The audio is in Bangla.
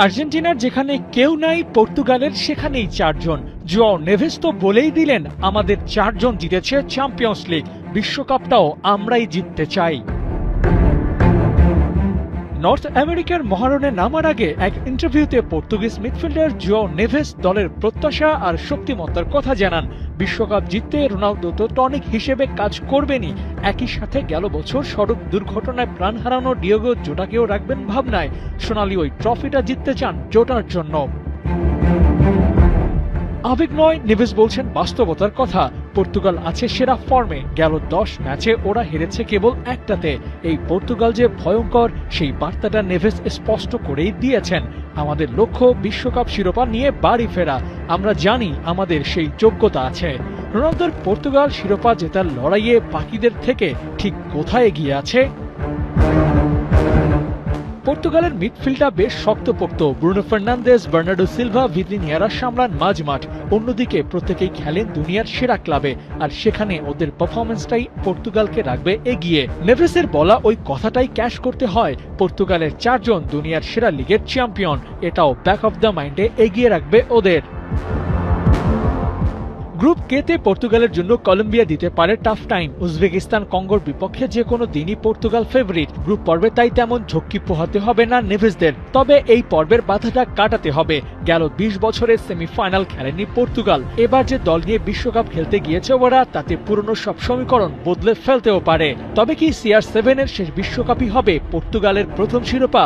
আর্জেন্টিনার যেখানে কেউ নাই, পর্তুগালের সেখানেই চারজন। জোয়াও নেভেস তো বলেই দিলেন, আমাদের চারজন জিতেছে চ্যাম্পিয়ন্স লিগ, বিশ্বকাপটাও আমরাই জিততে চাই। নর্থ আমেরিকার মহারণে নামার আগে এক ইন্টারভিউতে পর্তুগিজ মিডফিল্ডার জোয়াও নেভেস দলের প্রত্যাশা আর শক্তিমত্তার কথা জানান। বিশ্বকাপ জিততে রোনালদো তো টনিক হিসেবে কাজ করবেনই, একই সাথে গেল বছর সড়ক দুর্ঘটনায় প্রাণ হারানো ডিয়েগো জোটাকেও রাখবেন ভাবনায়। সোনালি ওই ট্রফিটা জিততে চান জোটার জন্য। আবেগ নয়, নেভেস বলছেন বাস্তবতার কথা। পর্তুগাল আছে সেরা ফর্মে, গেল 10 ম্যাচে ওরা হেরেছে কেবল একটাতে। এই পর্তুগাল যে ভয়ঙ্কর, সেই বার্তাটা নেভেস স্পষ্ট করেই দিয়েছেন। আমাদের লক্ষ্য বিশ্বকাপ শিরোপা নিয়ে বাড়ি ফেরা, আমরা জানি আমাদের সেই যোগ্যতা আছে। রোনালদোর পর্তুগাল শিরোপা জেতার লড়াইয়ে বাকিদের থেকে ঠিক কোথায় এগিয়ে আছে? পর্তুগালের মিডফিল্ডটা বেশ শক্তপোক্ত। ব্রুনো ফার্নান্দেজ, বার্নার্ডো সিলভা, ভিতিনিয়ারা সামলান মাঝমাঠ। অন্যদিকে প্রত্যেকেই খেলেন দুনিয়ার সেরা ক্লাবে, আর সেখানে ওদের পারফরমেন্সটাই পর্তুগালকে রাখবে এগিয়ে। নেভেসের বলা ওই কথাটাই ক্যাশ করতে হয়। পর্তুগালের চারজন দুনিয়ার সেরা লিগের চ্যাম্পিয়ন, এটাও ব্যাক অফ দ্য মাইন্ডে এগিয়ে রাখবে ওদের। গ্রুপ কেতে পর্তুগালের জন্য কলম্বিয়া দিতে পারে টাফ টাইম। উজবেকিস্তান, কঙ্গোর বিপক্ষে যে কোনো দিনই পর্তুগাল ফেভারিট। গ্রুপ পর্বে তাই তেমন ঝক্কি পোহাতে হবে না নেভেসদের, তবে এই পর্বের বাধাটা কাটাতে হবে। গেল 20 বছরের সেমিফাইনাল খেলেনি পর্তুগাল, এবার যে দল নিয়ে বিশ্বকাপ খেলতে গিয়েছে ওরা, তাতে পুরনো সব সমীকরণ বদলে ফেলতেও পারে। তবে কি CR7 এর শেষ বিশ্বকাপই হবে পর্তুগালের প্রথম শিরোপা?